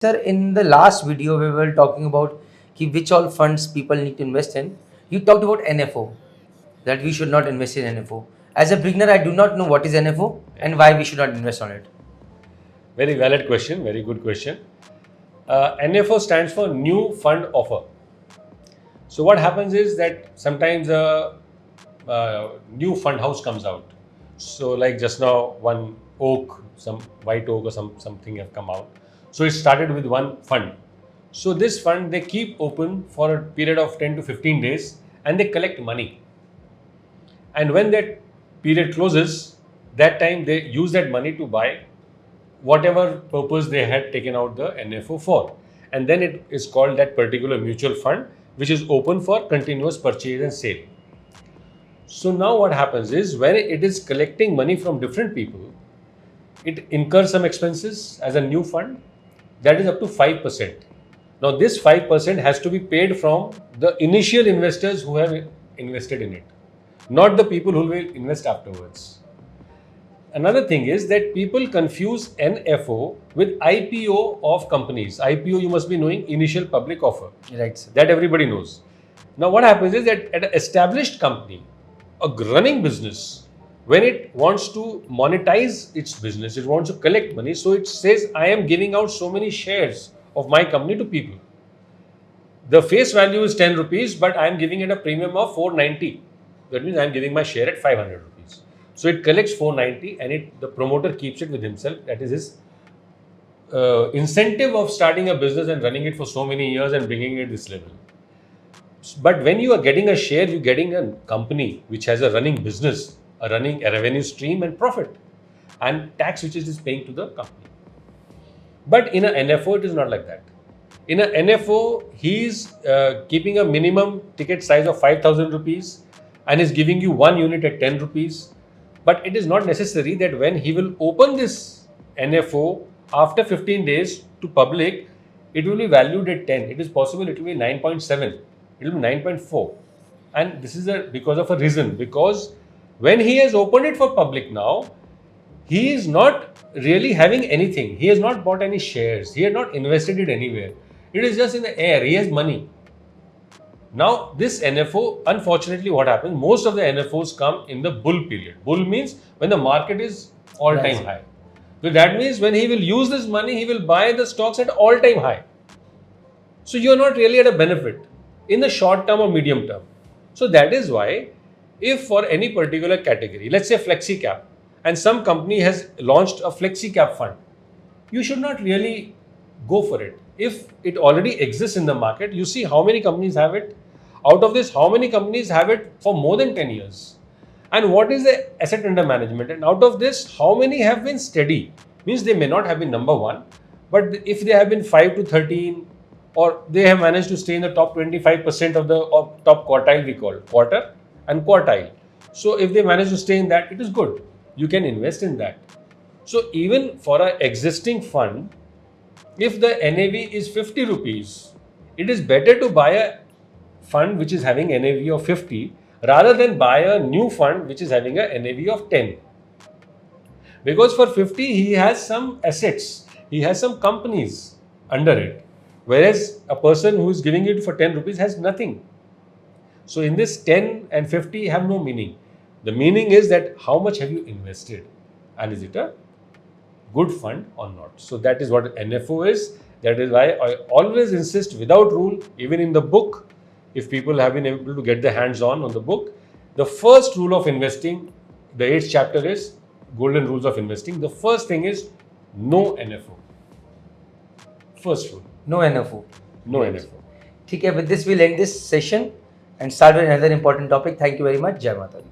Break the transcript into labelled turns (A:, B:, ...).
A: Sir, in the last video, we were talking about which all funds people need to invest in. You talked about NFO, that we should not invest in NFO. As a beginner, I do not know what is NFO and why we should not invest on it.
B: Very valid question, very good question. NFO stands for New Fund Offer. So what happens is that sometimes a new fund house comes out. So like just now, one oak, some white oak or something have come out. So it started with one fund. So this fund, they keep open for a period of 10 to 15 days and they collect money. And when that period closes, that time they use that money to buy whatever purpose they had taken out the NFO for. And then it is called that particular mutual fund, which is open for continuous purchase and sale. So now what happens is when it is collecting money from different people, it incurs some expenses as a new fund that is up to 5%. Now this 5% has to be paid from the initial investors who have invested in it, not the people who will invest afterwards. Another thing is that people confuse NFO with IPO of companies. IPO, you must be knowing, initial public offer.
A: Right, sir.
B: That everybody knows. Now what happens is that at an established company, a running business, when it wants to monetize its business, it wants to collect money, so it says, I am giving out so many shares of my company to people. The face value is 10 rupees, but I am giving it a premium of 490. That means I am giving my share at 500 rupees. So it collects 490 and the promoter keeps it with himself. That is his incentive of starting a business and running it for so many years and bringing it this level. But when you are getting a share, you're getting a company which has a running business, a revenue stream and profit and tax which it is paying to the company. But in an NFO, it is not like that. In an NFO, he is keeping a minimum ticket size of 5,000 rupees and is giving you one unit at 10 rupees. But it is not necessary that when he will open this NFO after 15 days to public, it will be valued at 10. It is possible it will be 9.7. It will be 9.4. And this is because of a reason. Because when he has opened it for public now, he is not really having anything. He has not bought any shares. He has not invested it anywhere. It is just in the air. He has money. Now, this NFO, unfortunately, what happens? Most of the NFOs come in the bull period. Bull means when the market is all-time high. So that means when he will use this money, he will buy the stocks at all-time high. So you are not really at a benefit in the short term or medium term. So that is why, if for any particular category, let's say flexi cap, and some company has launched a flexi cap fund, you should not really go for it. If it already exists in the market, you see how many companies have it. Out of this, how many companies have it for more than 10 years? And what is the asset under management? And out of this, how many have been steady? Means they may not have been number one, but if they have been 5 to 13, or they have managed to stay in the top 25% of the top quartile, we call quarter and quartile. So if they manage to stay in that, it is good. You can invest in that. So even for an existing fund, if the NAV is 50 rupees, it is better to buy a fund which is having NAV of 50 rather than buy a new fund which is having a NAV of 10. Because for 50, he has some assets, he has some companies under it. Whereas a person who is giving it for 10 rupees has nothing. So in this 10 and 50 have no meaning. The meaning is that how much have you invested and is it a good fund or not. So that is what NFO is. That is why I always insist without rule, even in the book, if people have been able to get their hands on the book, the first rule of investing, the 8th chapter is Golden Rules of Investing. The first thing is no NFO. First rule.
A: No NFO.
B: No NFO.
A: Okay, with this we'll end this session and start with another important topic. Thank you very much. Jai Mata Di.